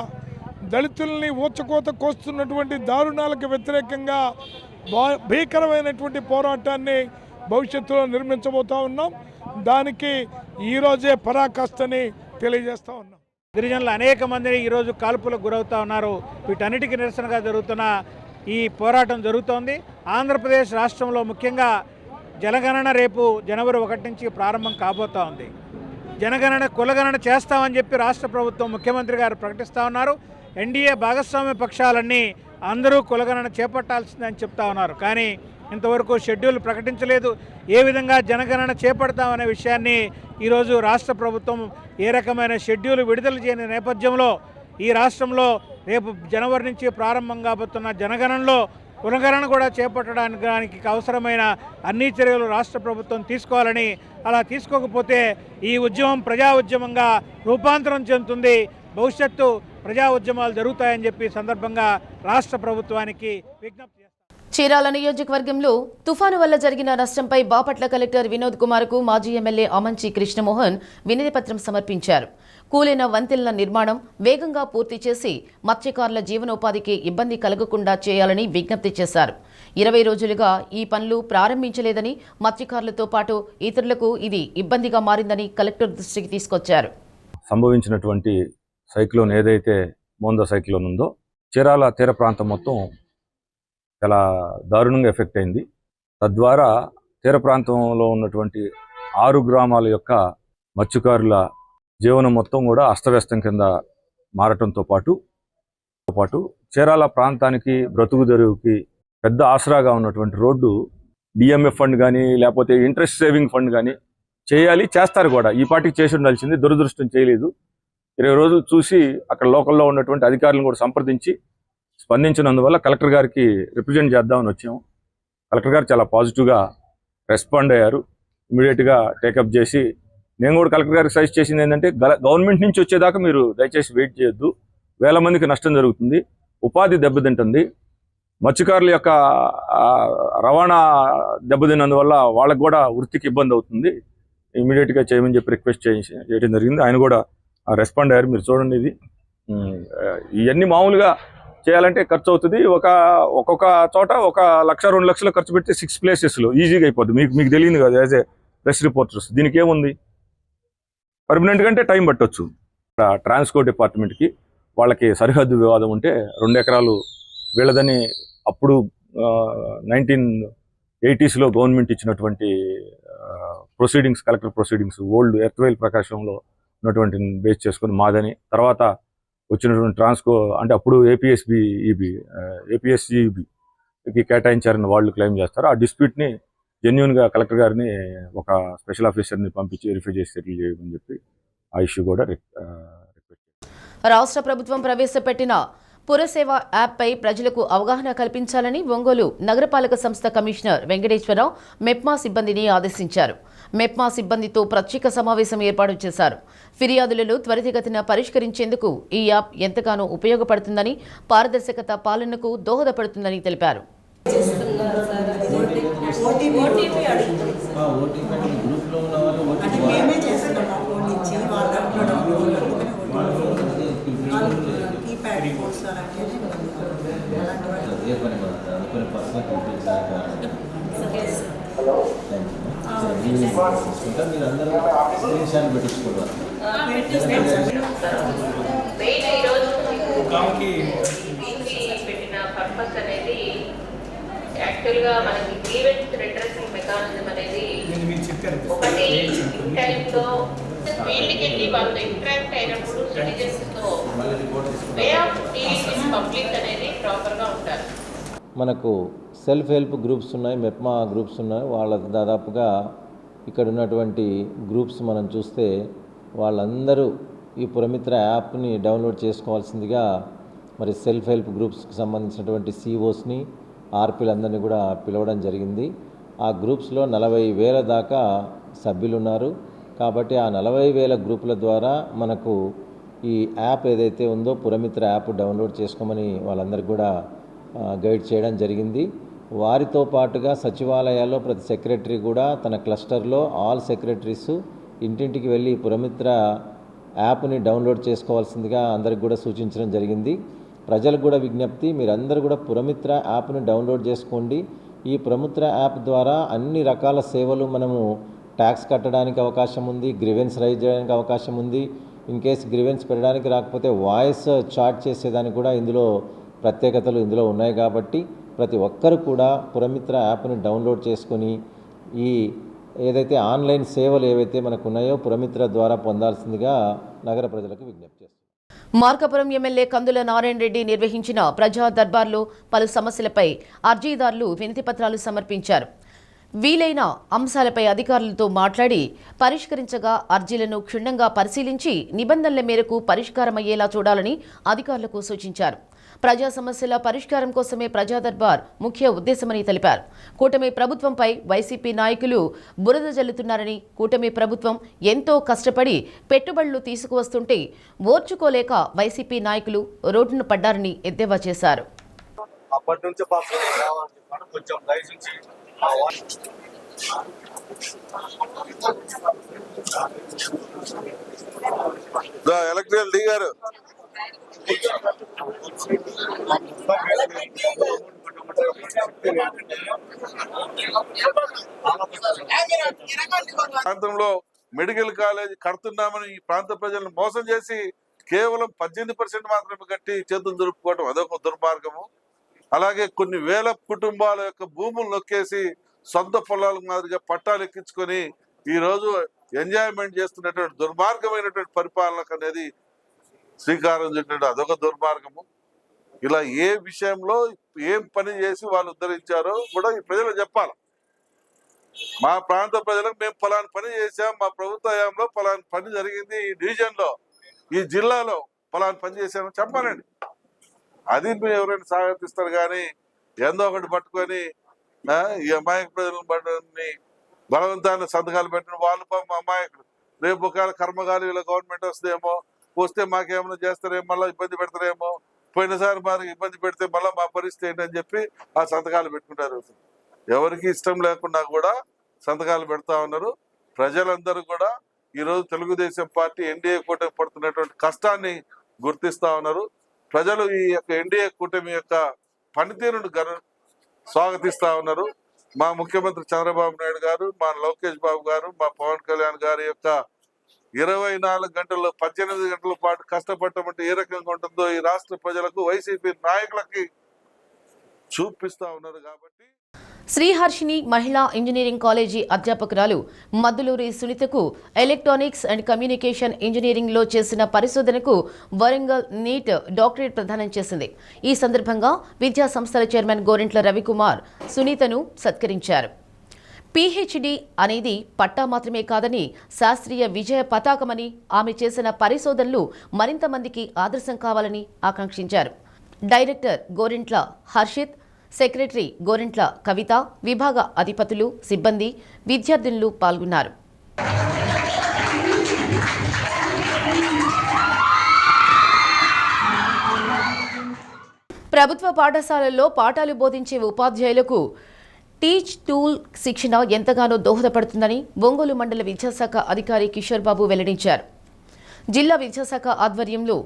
దళితుల్ని ఊచకోత కోస్తున్నటువంటి దారుణాలకు వ్యతిరేకంగా భీకరమైనటువంటి పోరాటాన్ని భవిష్యత్తులో నిర్మించబోతా ఉన్నాం. దానికి ఈరోజే పరాకాష్ఠని తెలియజేస్తూ ఉన్నాం. గిరిజనులు అనేక మంది ఈరోజు కాల్పులకు గురవుతూ ఉన్నారు. వీటన్నిటికీ నిరసనగా జరుగుతున్న ఈ పోరాటం జరుగుతోంది. ఆంధ్రప్రదేశ్ రాష్ట్రంలో ముఖ్యంగా జనగణన రేపు జనవరి 1 నుంచి ప్రారంభం కాబోతూ ఉంది. జనగణన, కులగణన చేస్తామని చెప్పి రాష్ట్ర ప్రభుత్వం, ముఖ్యమంత్రి గారు ప్రకటిస్తూ ఉన్నారు. ఎన్డీఏ భాగస్వామ్య పక్షాలన్నీ అందరూ కులగణన చేపట్టాల్సిందని చెప్తా ఉన్నారు. కానీ ఇంతవరకు షెడ్యూల్ ప్రకటించలేదు. ఏ విధంగా జనగణన చేపడతామనే విషయాన్ని ఈరోజు రాష్ట్ర ప్రభుత్వం ఏ రకమైన షెడ్యూల్ విడుదల చేయని నేపథ్యంలో ఈ రాష్ట్రంలో రేపు జనవరి నుంచి ప్రారంభం కాబోతున్న జనగణనలో పునఃకరణ కూడా చేపట్టడానికి అవసరమైన అన్ని చర్యలు రాష్ట్ర ప్రభుత్వం తీసుకోవాలని, అలా తీసుకోకపోతే ఈ ఉద్యమం ప్రజా ఉద్యమంగా రూపాంతరం చెందుతుంది, భవిష్యత్తు ప్రజా ఉద్యమాలు జరుగుతాయని చెప్పి సందర్భంగా రాష్ట్ర ప్రభుత్వానికి విజ్ఞప్తి చేస్తారు. చీరాల నియోజకవర్గంలో తుఫాను వల్ల జరిగిన నష్టంపై బాపట్ల కలెక్టర్ వినోద్ కుమార్కు మాజీ ఎమ్మెల్యే అమంచి కృష్ణమోహన్ వినతిపత్రం సమర్పించారు. కూలిన వంతెనల నిర్మాణం వేగంగా పూర్తి చేసి మత్స్యకారుల జీవనోపాధికి ఇబ్బంది కలగకుండా చేయాలని విజ్ఞప్తి చేశారు. 20 రోజులుగా ఈ పనులు ప్రారంభించలేదని, మత్స్యకారులతో పాటు ఇతరులకు ఇది ఇబ్బందిగా మారిందని కలెక్టర్ దృష్టికి తీసుకొచ్చారు. సంభవించినటువంటి సైక్లోన్ ఏదైతే మోందా సైక్లోన్ ఉందో చీరాల తీర ప్రాంతం మొత్తం చాలా దారుణంగా ఎఫెక్ట్ అయింది. తద్వారా తీర ప్రాంతంలో ఉన్నటువంటి 6 గ్రామాల యొక్క మత్స్యకారుల జీవనం మొత్తం కూడా అస్తవ్యస్తం కింద మారటంతో పాటు చీరాల ప్రాంతానికి బ్రతుకు తెరువుకి పెద్ద ఆసరాగా ఉన్నటువంటి రోడ్డు డిఎంఎఫ్ ఫండ్ కానీ లేకపోతే ఇంట్రెస్ట్ సేవింగ్ ఫండ్ కానీ చేస్తారు కూడా. ఈ పార్టీకి చేసి ఉండాల్సింది, దురదృష్టం చేయలేదు. 20 రోజులు చూసి అక్కడ లోకల్లో ఉన్నటువంటి అధికారులను కూడా సంప్రదించి స్పందించినందువల్ల కలెక్టర్ గారికి రిప్రజెంట్ చేద్దామని వచ్చాము. కలెక్టర్ గారు చాలా పాజిటివ్గా రెస్పాండ్ అయ్యారు. ఇమీడియట్గా టేకప్ చేసి నేను కూడా కలెక్టర్ గారికి సజెస్ట్ చేసింది ఏంటంటే, గవర్నమెంట్ నుంచి వచ్చేదాకా మీరు దయచేసి వెయిట్ చేయొద్దు, వేల మందికి నష్టం జరుగుతుంది, ఉపాధి దెబ్బతింటుంది, మత్స్యకారుల యొక్క రవాణా దెబ్బతిన్నందువల్ల వాళ్ళకు కూడా వృత్తికి ఇబ్బంది అవుతుంది, ఇమీడియట్గా చేయమని చెప్పి రిక్వెస్ట్ చేయడం జరిగింది. ఆయన కూడా రెస్పాండ్ అయ్యారు. మీరు చూడండి, ఇవన్నీ మామూలుగా చేయాలంటే ఖర్చు అవుతుంది. ఒక్కొక్క చోట 1 లక్ష 2 లక్షలు ఖర్చు పెడితే 6 ప్లేసెస్లో ఈజీగా అయిపోద్ది. మీకు తెలియదు కదా యాజ్ ఏ ప్రెస్ రిపోర్టర్స్. దీనికి ఏముంది, పర్మనెంట్ కంటే టైం పట్టొచ్చు. ట్రాన్స్పోర్ట్ డిపార్ట్మెంట్కి వాళ్ళకి సరిహద్దు వివాదం ఉంటే 2 ఎకరాలు వీళ్ళదని అప్పుడు 1980s గవర్నమెంట్ ఇచ్చినటువంటి ప్రొసీడింగ్స్, కలెక్టర్ ప్రొసీడింగ్స్ ఓల్డ్ ఎర్త్వైల్ ప్రకాశంలో ఉన్నటువంటి బేస్ చేసుకుని మాదని, తర్వాత వచ్చినటువంటి ట్రాన్స్కో అంటే అప్పుడు ఏపీఎస్ఈబికి కేటాయించారని వాళ్ళు క్లెయిమ్ చేస్తారు. ఆ డిస్ప్యూట్ని జెన్యూన్గా కలెక్టర్ గారిని ఒక స్పెషల్ ఆఫీసర్ని పంపించి వెరిఫై చేసి సెటిల్ చేయమని చెప్పి ఆ ఇష్యూ కూడా రాష్ట్ర ప్రభుత్వం ప్రవేశపెట్టిన పురసేవ యాప్పై ప్రజలకు అవగాహన కల్పించాలని ఒంగోలు నగరపాలక సంస్థ కమిషనర్ వెంకటేశ్వరరావు మెప్మా సిబ్బందిని ఆదేశించారు. మెప్మా సిబ్బందితో ప్రత్యేక సమావేశం ఏర్పాటు చేశారు. ఫిర్యాదులను త్వరితగతిన పరిష్కరించేందుకు ఈ యాప్ ఎంతగానో ఉపయోగపడుతుందని, పారదర్శకత పాలనకు దోహదపడుతుందని తెలిపారు. పెట్టిన పర్పస్ అనేది యాక్చువల్గా మనకి గ్రీవెన్స్ రిడ్రెసింగ్ మెకానిజం అనేది ఒకటి టైంలో ఫీల్డ్కి వెళ్ళి వాళ్ళతో ఇంటరాక్ట్ అయినప్పుడు సిటిజన్స్తో way of dealing with public అనేది ప్రాపర్గా ఉంటారు. మనకు సెల్ఫ్ హెల్ప్ గ్రూప్స్ ఉన్నాయి, మెప్మా గ్రూప్స్ ఉన్నాయి. వాళ్ళ దాదాపుగా ఇక్కడ ఉన్నటువంటి గ్రూప్స్ మనం చూస్తే వాళ్ళందరూ ఈ పురమిత్ర యాప్ని డౌన్లోడ్ చేసుకోవాల్సిందిగా మరి సెల్ఫ్ హెల్ప్ గ్రూప్స్కి సంబంధించినటువంటి సిఓస్ని, ఆర్పీలందరినీ కూడా పిలవడం జరిగింది. ఆ గ్రూప్స్లో 40,000 దాకా సభ్యులు ఉన్నారు. కాబట్టి ఆ 40,000 గ్రూపుల ద్వారా మనకు ఈ యాప్ ఏదైతే ఉందో పురమిత్ర యాప్ డౌన్లోడ్ చేసుకోమని వాళ్ళందరికీ కూడా గైడ్ చేయడం జరిగింది. వారితో పాటుగా సచివాలయాల్లో ప్రతి సెక్రటరీ కూడా తన క్లస్టర్లో ఆల్ సెక్రటరీస్ ఇంటింటికి వెళ్ళి పురమిత్ర యాప్ని డౌన్లోడ్ చేసుకోవాల్సిందిగా అందరికి కూడా సూచించడం జరిగింది. ప్రజలకు కూడా విజ్ఞప్తి, మీరందరూ కూడా పురమిత్ర యాప్ని డౌన్లోడ్ చేసుకోండి. ఈ పురమిత్ర యాప్ ద్వారా అన్ని రకాల సేవలు మనము ట్యాక్స్ కట్టడానికి అవకాశం ఉంది, గ్రీవెన్స్ రైజ్ చేయడానికి అవకాశం ఉంది. ఇన్ కేస్ గ్రీవెన్స్ పెట్టడానికి రాకపోతే వాయిస్ చాట్ చేసేదానికి కూడా ఇందులో ప్రత్యేకతలు ఇందులో ఉన్నాయి. కాబట్టి ప్రతి ఒక్కరు కూడా పురమిత్ర యాప్ని డౌన్లోడ్ చేసుకొని ఈ ఏదైతే ఆన్లైన్ సేవలు ఏవైతే మనకు ఉన్నాయో పురమిత్ర ద్వారా పొందాల్సిందిగా నగర ప్రజలకు విజ్ఞప్తి చేస్తారు. మార్కాపురం ఎమ్మెల్యే కందుల నారాయణ రెడ్డి నిర్వహించిన ప్రజా దర్బార్లో పలు సమస్యలపై అర్జీదారులు వినతిపత్రాలు సమర్పించారు. వీలైన అంశాలపై అధికారులతో మాట్లాడి పరిష్కరించగా అర్జీలను క్షుణ్ణంగా పరిశీలించి నిబంధనల మేరకు పరిష్కారమయ్యేలా చూడాలని అధికారులకు సూచించారు. ప్రజా సమస్యల పరిష్కారం కోసమే ప్రజా దర్బార్ ముఖ్య ఉద్దేశమని తెలిపారు. కూటమి ప్రభుత్వంపై వైసీపీ నాయకులు బురద జల్లుతున్నారని, కూటమి ప్రభుత్వం ఎంతో కష్టపడి పెట్టుబడులు తీసుకువస్తుంటే ఓర్చుకోలేక వైసీపీ నాయకులు రోడ్డున పడ్డారని ఎద్దేవా చేశారు. ఎలక్ట్రికల్ దిగారు. ప్రాంతంలో మెడికల్ కాలేజ్ కడుతున్నామని ఈ ప్రాంత ప్రజలను మోసం చేసి కేవలం 18% మాత్రమే కట్టి చేతులు దులుపుకోవడం అదొక దుర్మార్గము. అలాగే కొన్ని వేల కుటుంబాల యొక్క భూములు నొక్కేసి సొంత పొలాల మాదిరిగా పట్టాలు ఎక్కించుకొని ఈ రోజు ఎంజాయ్మెంట్ చేస్తున్నటువంటి దుర్మార్గమైనటువంటి పరిపాలనకు అనేది శ్రీకారం చుట్టినట్టు అదొక దుర్మార్గము. ఇలా ఏ విషయంలో ఏం పని చేసి వాళ్ళు ఉద్ధరించారో కూడా ఈ ప్రజలు చెప్పాలి. మా ప్రాంత ప్రజలకు మేము ఫలాని పని చేసాం, మా ప్రభుత్వ హయాంలో ఫలాని పని జరిగింది, ఈ డివిజన్లో ఈ జిల్లాలో ఫలాని పని చేసామని చెప్పాలండి. అది మేము ఎవరైనా స్వాగతిస్తారు కానీ ఏందో ఒకటి పట్టుకొని ఈ అమాయక ప్రజలను పట్టుకొని బలవంతాన్ని సంతకాలు పెట్టిన వాళ్ళు అమాయకులు. రేపు ఒకవేళ కర్మగాలి వీళ్ళ గవర్నమెంట్ వస్తేమో, వస్తే మాకేమైనా చేస్తారేమో, మళ్ళీ ఇబ్బంది పెడతారేమో, పోయినసారి మరి ఇబ్బంది పెడితే మళ్ళీ మా పరిస్థితి ఏంటని చెప్పి ఆ సంతకాలు పెట్టుకుంటారు. ఎవరికి ఇష్టం లేకుండా కూడా సంతకాలు పెడతా ఉన్నారు. ప్రజలందరూ కూడా ఈరోజు తెలుగుదేశం పార్టీ ఎన్డీఏ కూటమి పడుతున్నటువంటి కష్టాన్ని గుర్తిస్తా ఉన్నారు. ప్రజలు ఈ యొక్క ఎన్డీఏ కూటమి యొక్క పనితీరును స్వాగతిస్తా ఉన్నారు. మా ముఖ్యమంత్రి చంద్రబాబు నాయుడు గారు, మా లోకేష్ బాబు గారు, మా పవన్ కళ్యాణ్ గారి యొక్క 24 గంటల్లో 18 గంటల పాటు కష్టపడటమంటే ఏ రకంగా ఉంటుందో ఈ రాష్ట్ర ప్రజలకు వైసీపీ నాయకులకి చూపిస్తా ఉన్నారు. కాబట్టి శ్రీహర్షిని మహిళా ఇంజనీరింగ్ కాలేజీ అధ్యాపకురాలు మద్దులూరి సునీతకు ఎలక్ట్రానిక్స్ అండ్ కమ్యూనికేషన్ ఇంజనీరింగ్లో చేసిన పరిశోధనకు వరంగల్ నీట్ డాక్టరేట్ ప్రదానం చేసింది. ఈ సందర్భంగా విద్యా సంస్థల చైర్మన్ గోరింట్ల రవికుమార్ సునీతను సత్కరించారు. పీహెచ్డీ అనేది పట్టా మాత్రమే కాదని శాస్త్రీయ విజయ పతాకమని, ఆమె చేసిన పరిశోధనలు మరింత మందికి ఆదర్శం కావాలని ఆకాంక్షించారు. డైరెక్టర్ గోరింట్ల హర్షిత్, సెక్రటరీ గోరింట్ల కవిత, విభాగ అధిపతులు, సిబ్బంది, విద్యార్థినులు పాల్గొన్నారు. ప్రభుత్వ పాఠశాలల్లో పాఠాలు బోధించే ఉపాధ్యాయులకు టీచ్ టూల్ శిక్షణ ఎంతగానో దోహదపడుతుందని ఒంగోలు మండల విద్యాశాఖ అధికారి కిషోర్ బాబు వెల్లడించారు. జిల్లా విద్యాశాఖ ఆధ్వర్యంలో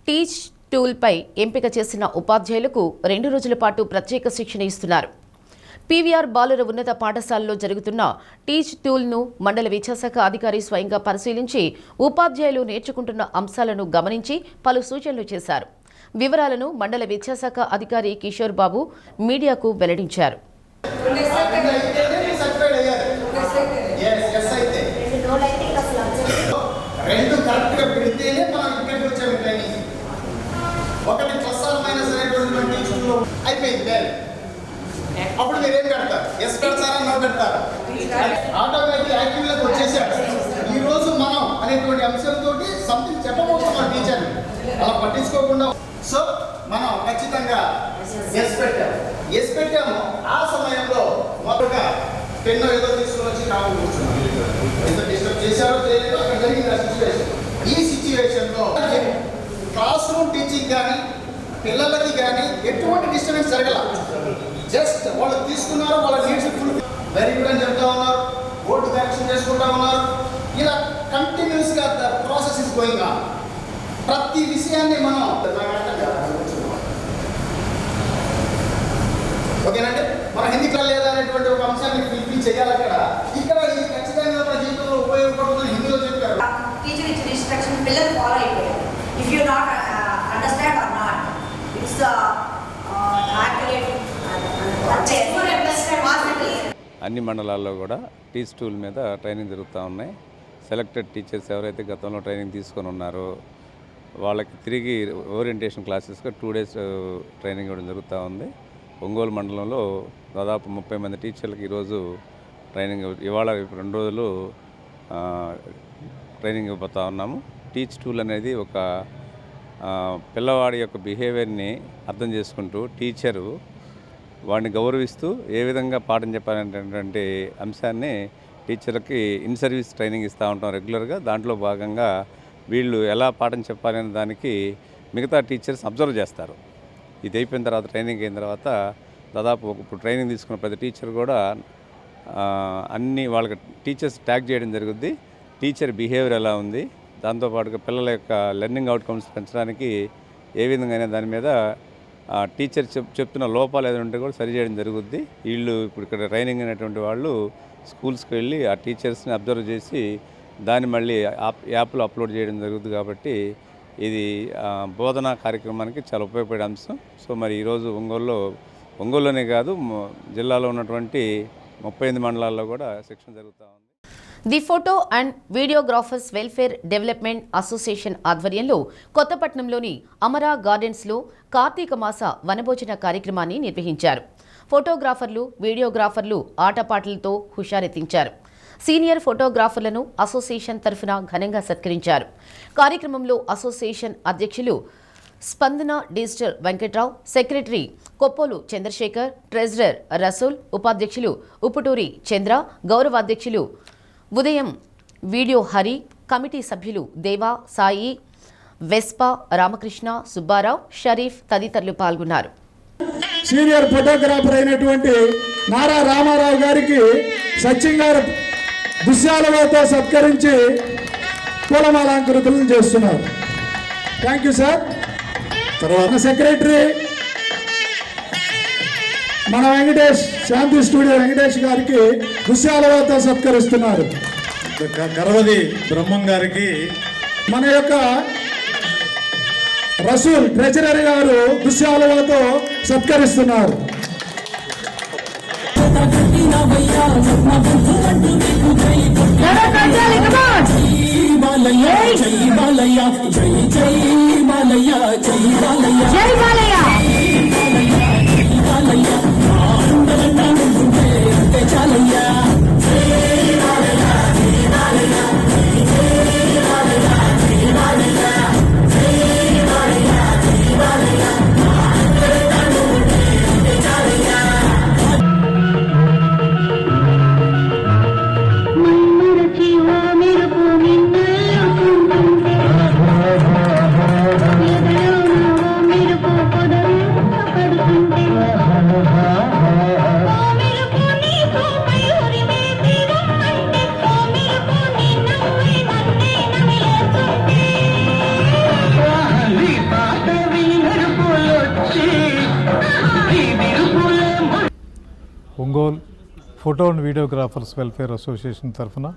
టీచ్ టూల్పై ఎంపిక చేసిన ఉపాధ్యాయులకు 2 రోజుల పాటు ప్రత్యేక శిక్షణ ఇస్తున్నారు. పీవీఆర్ బాలుర ఉన్నత పాఠశాలలో జరుగుతున్న టీచ్ టూల్ను మండల విద్యాశాఖ అధికారి స్వయంగా పరిశీలించి ఉపాధ్యాయులు నేర్చుకుంటున్న అంశాలను గమనించి పలు సూచనలు చేశారు. వివరాలను మండల విద్యాశాఖ అధికారి కిషోర్ బాబు మీడియాకు వెల్లడించారు. ఒకటి ప్లస్ ఆర్ మైనస్ అనేటువంటి టీచింగ్లో అయిపోయింది. అప్పుడు మీరు ఏం పెడతారు? ఎస్ పెడతారా, నో పెడతారా? ఆటోమేటిక్ యాక్టివ్లోకి వచ్చేసాడు. ఈ రోజు మనం అనేటువంటి అంశంతో సంథింగ్ చెప్పబోతున్నాం టీచర్ అలా పట్టించుకోకుండా. సో మనం ఖచ్చితంగా ఎస్ పెట్టాము. ఆ సమయంలో మొదటగా పెన్ను ఏదో తీసుకుని వచ్చి కావాలి కూర్చున్నాం. ఎంత డిస్టర్బ్ చేశారో చేయలేదో అక్కడ జరిగింది ఆ సిచ్యువేషన్. ఈ సిచ్యువేషన్లో క్లాస్ రూమ్ టీచింగ్ కానీ పిల్లలకి కానీ ఎటువంటి డిస్టర్బెన్స్ జరగల. జస్ట్ వాళ్ళు తీసుకున్నారు, వాళ్ళ నీడ్స్ ఫుల్ వెరీ గుడ్ అని చెప్తా ఉన్నారు, బోర్డు కరెక్షన్ చేసుకుంటా ఉన్నారు. ఇలా కంటిన్యూస్గా the process is going on. ప్రతి విషయాన్ని మనం ఓకేనంటే మన హిందీలో లేదా అనేటువంటి ఒక అంశాన్ని ఫిల్ఫిల్ చేయాలి. అక్కడ ఇక్కడ ఇది ఖచ్చితంగా మన జీవితంలో ఉపయోగపడుతుందని హిందీలో చెప్పారు. టీచర్ ఇచ్చిన ఇన్స్ట్రక్షన్ పిల్లలు ఫాలో అయిపోయారు. If you not understand or not, it's accurate. అన్ని మండలాల్లో కూడా టీచ్ టూల్ మీద ట్రైనింగ్ జరుగుతూ ఉన్నాయి. సెలెక్టెడ్ టీచర్స్ ఎవరైతే గతంలో ట్రైనింగ్ తీసుకొని ఉన్నారో వాళ్ళకి తిరిగి ఓరియంటేషన్ క్లాసెస్గా 2 days ట్రైనింగ్ ఇవ్వడం జరుగుతూ ఉంది. ఒంగోలు మండలంలో దాదాపు 30 మంది టీచర్లకు ఈరోజు ట్రైనింగ్, ఇవాళ 2 రోజులు ట్రైనింగ్ ఇవ్వబోతూ ఉన్నాము. టీచ్ టూల్ అనేది ఒక పిల్లవాడి యొక్క బిహేవియర్ని అర్థం చేసుకుంటూ టీచరు వాడిని గౌరవిస్తూ ఏ విధంగా పాఠం చెప్పాలనేటువంటి అంశాన్ని టీచర్కి ఇన్ సర్వీస్ ట్రైనింగ్ ఇస్తూ ఉంటాం రెగ్యులర్గా. దాంట్లో భాగంగా వీళ్ళు ఎలా పాఠం చెప్పాలనే దానికి మిగతా టీచర్స్ అబ్జర్వ్ చేస్తారు. ఇది అయిపోయిన తర్వాత, ట్రైనింగ్ అయిన తర్వాత దాదాపు ఇప్పుడు ట్రైనింగ్ తీసుకున్న ప్రతి టీచర్ కూడా అన్ని వాళ్ళకి టీచర్స్ ట్యాగ్ చేయడం జరుగుద్ది. టీచర్ బిహేవియర్ ఎలా ఉంది, దాంతోపాటుగా పిల్లల యొక్క లెర్నింగ్ అవుట్కమ్స్ పెంచడానికి ఏ విధంగా దాని మీద టీచర్ చెప్తున్న లోపాలు ఏదైనా ఉంటే కూడా సరిచేయడం జరుగుద్ది. వీళ్ళు ఇప్పుడు ఇక్కడ ట్రైనింగ్ అయినటువంటి వాళ్ళు స్కూల్స్కి వెళ్ళి ఆ టీచర్స్ని అబ్జర్వ్ చేసి దాన్ని మళ్ళీ యాప్లో అప్లోడ్ చేయడం జరుగుతుంది. కాబట్టి ఇది బోధనా కార్యక్రమానికి చాలా ఉపయోగపడే అంశం. సో మరి ఈరోజు ఒంగోలులోనే కాదు, జిల్లాలో ఉన్నటువంటి 38 మండలాల్లో కూడా శిక్షణ జరుగుతూ ఉంది. The photo and videographers welfare development association ఆధ్వర్యంలో కొత్తపట్నంలోని అమరా గార్డెన్స్లో కార్తీక మాస వనభోజన కార్యక్రమాన్ని నిర్వహించారు. ఫోటోగ్రాఫర్లు, వీడియోగ్రాఫర్లు ఆటపాటలతో హుషారెత్తించారు. సీనియర్ ఫోటోగ్రాఫర్లను అసోసియేషన్ తరఫున ఘనంగా సత్కరించారు. కార్యక్రమంలో అసోసియేషన్ అధ్యక్షులు Spandana digital Venkatrao, secretary Koppolu Chandrasekhar, treasurer Rasool, ఉపాధ్యక్షులు ఉప్పుటూరి చంద్ర, గౌరవాధ్యక్షులు ఉదయం వీడియో హరి, కమిటీ సభ్యులు దేవా, సాయి, వెస్పా, రామకృష్ణ, సుబ్బారావు, షరీఫ్ తదితరులు పాల్గొన్నారు. సీనియర్ ఫోటోగ్రాఫర్ అయినటువంటి నారా రామారావు గారికి సచిన్ గారు దుశ్శాలతో సత్కరించి పూలమాలంకృతులను చేస్తున్నారు. Thank you sir. తర్వాత సెక్రటరీ మన వెంకటేష్, శాంతి స్టూడియో వెంకటేష్ గారికి దుశ్శాలతో సత్కరిస్తున్నారు. కరవది బ్రహ్మం గారికి మన యొక్క రసూల్ ట్రెజరర్ గారు దుశ్శాలతో సత్కరిస్తున్నారు. Ongole photo and videographers welfare association తరఫున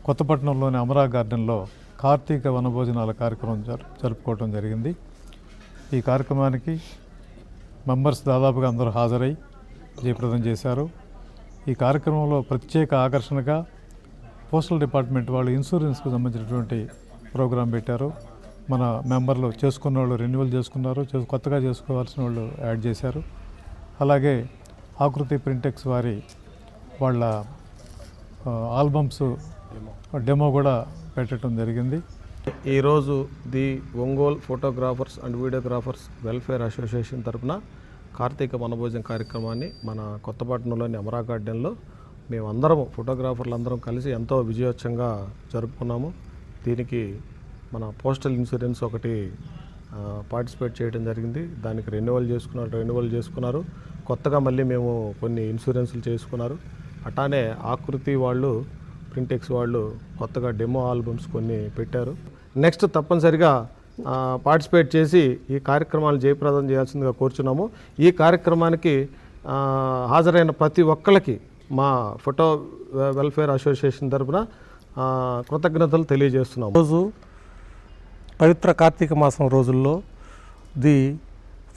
కొత్తపట్నంలోని అమరా గార్డెన్లో కార్తీక వనభోజనాల కార్యక్రమం జరుపుకోవడం జరిగింది. ఈ కార్యక్రమానికి మెంబర్స్ దాదాపుగా అందరూ హాజరై జయప్రదం చేశారు. ఈ కార్యక్రమంలో ప్రత్యేక ఆకర్షణగా పోస్టల్ డిపార్ట్మెంట్ వాళ్ళు ఇన్సూరెన్స్కు సంబంధించినటువంటి ప్రోగ్రాం పెట్టారు. మన మెంబర్లు చేసుకున్న వాళ్ళు రెన్యువల్ చేసుకున్నారు, కొత్తగా చేసుకోవాల్సిన వాళ్ళు యాడ్ చేశారు. అలాగే ఆకృతి ప్రింటెక్స్ వారి వాళ్ళ ఆల్బమ్స్ డెమో కూడా పెట్టడం జరిగింది. ఈరోజు the Ongole photographers and videographers welfare association తరఫున కార్తీక వనభోజన కార్యక్రమాన్ని మన కొత్తపట్నంలోని అమరా గార్డెన్లో మేమందరం ఫోటోగ్రాఫర్లు అందరం కలిసి ఎంతో విజయోత్సవంగా జరుపుకున్నాము. దీనికి మన పోస్టల్ ఇన్సూరెన్స్ ఒకటి పార్టిసిపేట్ చేయడం జరిగింది. దానికి రెన్యువల్ చేసుకున్నారు. కొత్తగా మళ్ళీ మేము కొన్ని ఇన్సూరెన్సులు చేసుకున్నారు. అట్లానే ఆకృతి వాళ్ళు, ప్రింటెక్స్ వాళ్ళు కొత్తగా డెమో ఆల్బమ్స్ కొన్ని పెట్టారు. నెక్స్ట్ తప్పనిసరిగా పార్టిసిపేట్ చేసి ఈ కార్యక్రమాలు జయప్రదం చేయాల్సిందిగా కోరుచున్నాము. ఈ కార్యక్రమానికి హాజరైన ప్రతి ఒక్కరికి మా ఫోటో వెల్ఫేర్ అసోసియేషన్ తరఫున కృతజ్ఞతలు తెలియజేస్తున్నాము. రోజు పవిత్ర కార్తీక మాసం రోజుల్లో the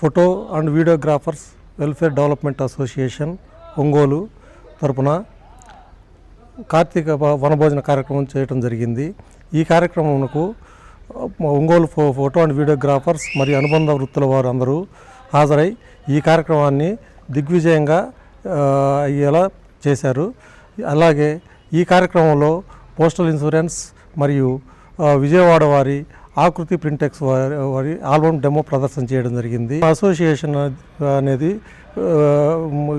photo and videographers welfare development association Ongole తరపున కార్తీక వనభోజన కార్యక్రమం చేయడం జరిగింది. ఈ కార్యక్రమంకు ఒంగోలు ఫోటో అండ్ వీడియోగ్రాఫర్స్ మరియు అనుబంధ వృత్తుల వారు అందరూ హాజరై ఈ కార్యక్రమాన్ని దిగ్విజయంగా అయ్యేలా చేశారు. అలాగే ఈ కార్యక్రమంలో పోస్టల్ ఇన్సూరెన్స్ మరియు విజయవాడ వారి ఆకృతి ప్రింటెక్స్ వారి ఆల్బమ్ డెమో ప్రదర్శన చేయడం జరిగింది. అసోసియేషన్ అనేది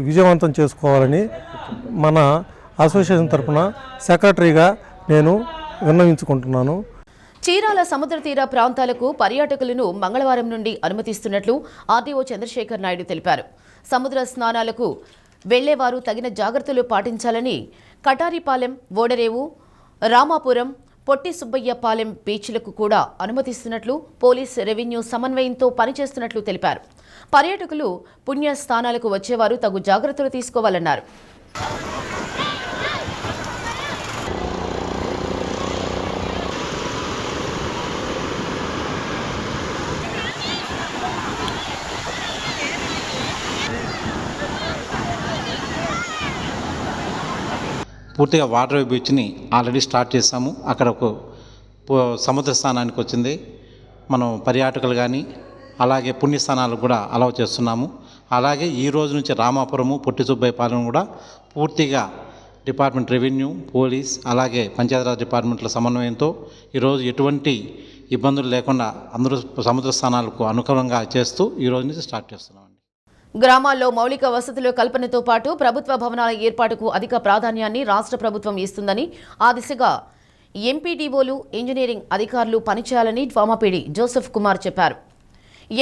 విజయవంతం చేసుకోవాలని మన అసోసియేషన్ తరఫున సెక్రటరీగా నేను విన్నవించుకుంటున్నాను. చీరాల సముద్ర తీర ప్రాంతాలకు పర్యాటకులను మంగళవారం నుండి అనుమతిస్తున్నట్లు ఆర్డీఓ చంద్రశేఖర్ నాయుడు తెలిపారు. సముద్ర స్నానాలకు వెళ్లేవారు తగిన జాగ్రత్తలు పాటించాలని కటారిపాలెం, ఓడరేవు, రామాపురం, పొట్టి సుబ్బయ్యపాలెం బీచ్లకు కూడా అనుమతిస్తున్నట్లు పోలీస్, రెవెన్యూ సమన్వయంతో పనిచేస్తున్నట్లు తెలిపారు. పర్యాటకులు పుణ్యస్థానాలకు వచ్చేవారు తగు జాగ్రత్తలు తీసుకోవాలన్నారు. పూర్తిగా వాటర్ బీచ్ని ఆల్రెడీ స్టార్ట్ చేసాము. అక్కడ ఒక సముద్ర స్థానానికి వచ్చింది. మనం పర్యాటకులు కానీ అలాగే పుణ్యస్థానాలకు కూడా అలౌ చేస్తున్నాము. అలాగే ఈ రోజు నుంచి రామాపురము, పొట్టి సుబ్బయ్యపాలెం కూడా పూర్తిగా డిపార్ట్మెంట్ రెవెన్యూ, పోలీస్ అలాగే పంచాయతీరాజ్ డిపార్ట్మెంట్ల సమన్వయంతో ఈరోజు ఎటువంటి ఇబ్బందులు లేకుండా అందరూ సముద్ర స్థానాలకు అనుకూలంగా చేస్తూ ఈ రోజు నుంచి స్టార్ట్ చేస్తున్నాం. గ్రామాల్లో మౌలిక వసతుల కల్పనతో పాటు ప్రభుత్వ భవనాల ఏర్పాటుకు అధిక ప్రాధాన్యాన్ని రాష్ట్ర ప్రభుత్వం ఇస్తుందని, ఆ దిశగా ఎంపీడీఓలు, ఇంజనీరింగ్ అధికారులు పనిచేయాలని వామపేడి జోసెఫ్ కుమార్ చెప్పారు.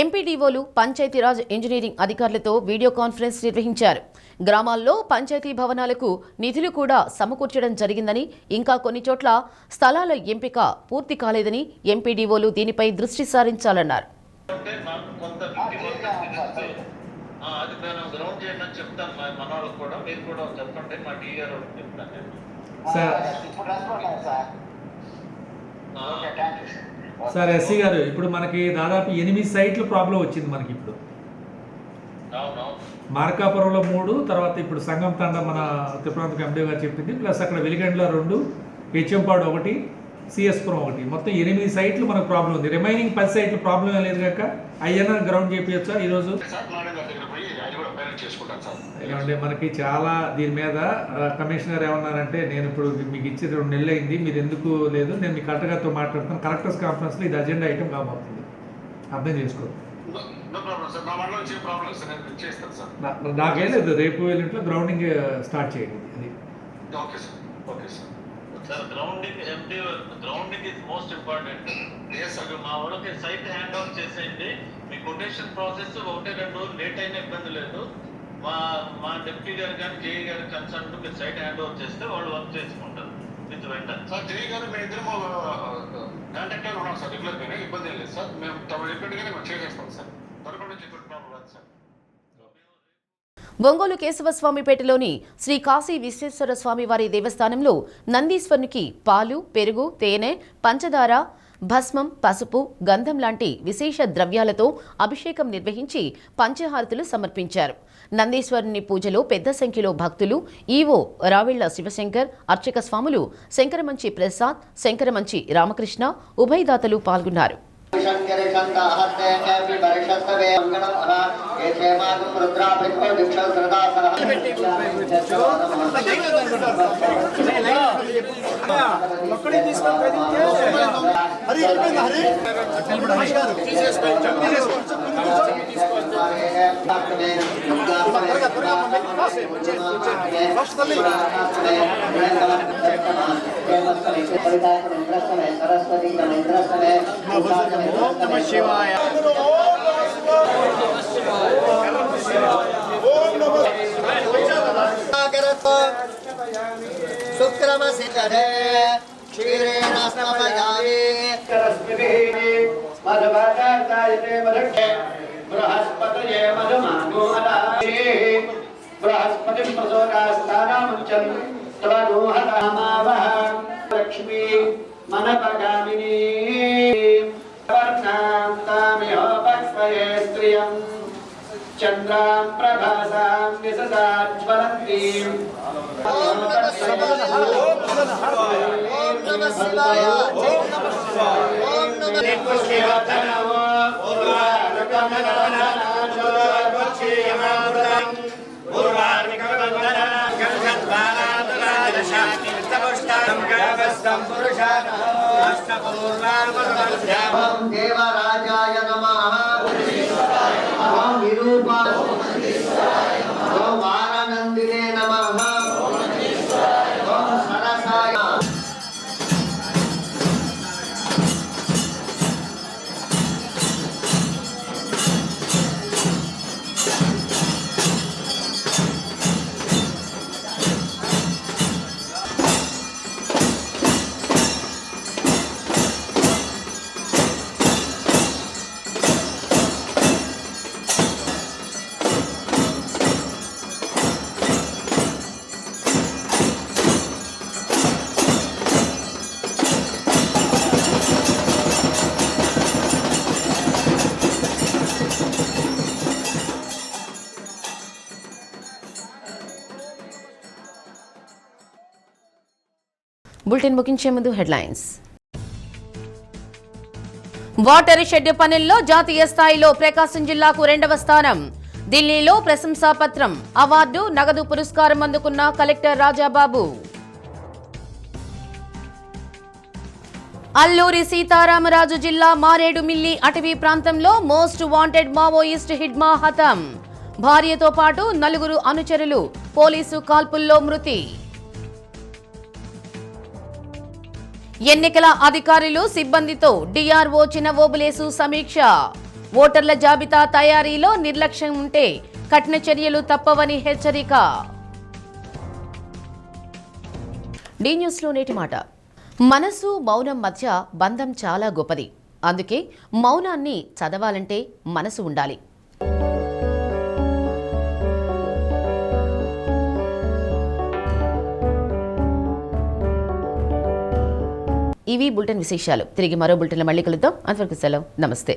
ఎంపీడీఓలు, పంచాయతీరాజ్ ఇంజనీరింగ్ అధికారులతో వీడియో కాన్ఫరెన్స్ నిర్వహించారు. గ్రామాల్లో పంచాయతీ భవనాలకు నిధులు కూడా సమకూర్చడం జరిగిందని, ఇంకా కొన్ని చోట్ల స్థలాల ఎంపిక పూర్తి కాలేదని ఎంపీడీఓలు దీనిపై దృష్టి సారించాలన్నారు. అది నేను గ్రౌండ్ చేయండి అని చెప్తాను మన వాళ్ళకి కూడా, మీరు కూడా చెప్పండి, మా టీ గారు చెప్తాను నేను. సార్ ఎస్సీ గారు, ఇప్పుడు మనకి దాదాపు 8 సైట్లు ప్రాబ్లం వచ్చింది మనకి. ఇప్పుడు మార్కాపురంలో 3, తర్వాత ఇప్పుడు సంగం తండ మన తిరుపతి ఎండీ గారు చెప్పింది, ప్లస్ అక్కడ వెలిగండ్ల 2, హెచ్ఎంపాడు 1, సిఎస్పురం 1, మొత్తం 8 సైట్లు మనకు ప్రాబ్లం ఉంది. రిమైనింగ్ 10 సైట్లు ప్రాబ్లం లేదు కనుక అయ్యన్న గ్రౌండ్ చేయించా ఈరోజు. ఏమంటే మనకి చాలా దీని మీద కమిషనర్ ఏమన్నారంటే, నేను ఇప్పుడు మీకు ఇచ్చి 2 నెలలు అయింది, మీరు ఎందుకు లేదు, నేను మీ కలెక్టర్ గారితో మాట్లాడుతాను, కలెక్టర్స్ కాన్ఫరెన్స్లో ఇది అజెండా ఐటమ్ కాబోతుంది, అర్థం చేసుకో. నాకేం లేదు, రేపు వెళ్ళినట్లు గ్రౌండింగ్ స్టార్ట్ చేయండి. అది sir grounding is most important. మా వాళ్ళకి సైట్ హ్యాండ్ ఓవర్ చేసేయండి. మీ కొటేషన్ ప్రాసెస్ 1-2 రోజులు లేట్ అయినా ఇబ్బంది లేదు. మా డిప్యూటీ గారు కానీ జేఈ గారు కన్సల్ట్ మీరు సైట్ హ్యాండ్ ఓవర్ చేస్తే వాళ్ళు వర్క్ చేసుకుంటారు విత్ వెంటనే. సార్ జేఈ గారు మేము ఇద్దరు కాంటాక్ట్లో ఉన్నాం సార్, రెగ్యులర్గానే, ఇబ్బంది ఏం లేదు సార్. మేము చెప్పినట్టుగానే మేము చేసేస్తాం సార్, త్వరగా చెప్పిన ప్రాబ్లం కాదు సార్. ఒంగోలు కేశవస్వామిపేటలోని శ్రీ కాశీ విశ్వేశ్వర స్వామి వారి దేవస్థానంలో నందీశ్వరునికి పాలు, పెరుగు, తేనె, పంచదార, భస్మం, పసుపు, గంధం లాంటి విశేష ద్రవ్యాలతో అభిషేకం నిర్వహించి పంచహారతులు సమర్పించారు. నందీశ్వరుని పూజలో పెద్ద సంఖ్యలో భక్తులు, ఈవో రావిళ్ల శివశంకర్, అర్చక స్వాములు శంకరమంచి ప్రసాద్, శంకరమంచి రామకృష్ణ, ఉభయదాతలు పాల్గొన్నారు. శివాయ శుక్రమసికరే క్షీరేణ స్నపయామి మధుభాగాయతే మధుక్షే బృహస్పతయే మధుమానో అదాసి బృహస్పతిం ప్రసోదాస్తానాముచ్చం తవదోహతామావహ లక్ష్మీ మనపగామినీ వర్ణాం తామిహోపక్వయే స్త్రియం చంద్రాం ప్రభాసాం విసదాజ్వలంతీం. ఓం నమః శివాయ, ఓం నమః శివాయ, ఓం నమః శివాయ, ఓం నమః శివాయ. దేవరాజాయ నమః ఓం విరూపాయ ఓం వారణందినే నమః ఓం సరసాయ బులెటిన్ ముగించే ముందు హెడ్లైన్స్. వాటర్ షెడ్ పనుల్లో జాతీయ స్థాయిలో ప్రకాశం జిల్లాకు 2వ స్థానం. ఢిల్లీలో ప్రశంసాపత్రం, అవార్డు, నగదు పురస్కారం అందుకున్న కలెక్టర్ రాజాబాబు. అల్లూరి సీతారామరాజు జిల్లా మారేడుమిల్లి అటవీ ప్రాంతంలో మోస్ట్ వాంటెడ్ మావోయిస్ట్ హిడ్మా హతం. భార్యతో పాటు 4 అనుచరులు పోలీసు కాల్పుల్లో మృతి. ఎన్నికల అధికారులు సిబ్బందితో డిఆర్ఓ చినవోబులేసు సమీక్ష. ఓటర్ల జాబితా తయారీలో నిర్లక్ష్యం ఉంటే కఠిన చర్యలు తప్పవని హెచ్చరిక. డి న్యూస్లో నేటి మాట. మనసు మౌనం మధ్య బంధం చాలా గొప్పది. అందుకే మౌనాన్ని చదవాలంటే మనసు ఉండాలి. ఇవి బులెటిన్ విశేషాలు. తిరిగి మరో బులెటిన్లో మళ్ళీ కలుద్దాం. అంతవరకు సెలవు. నమస్తే.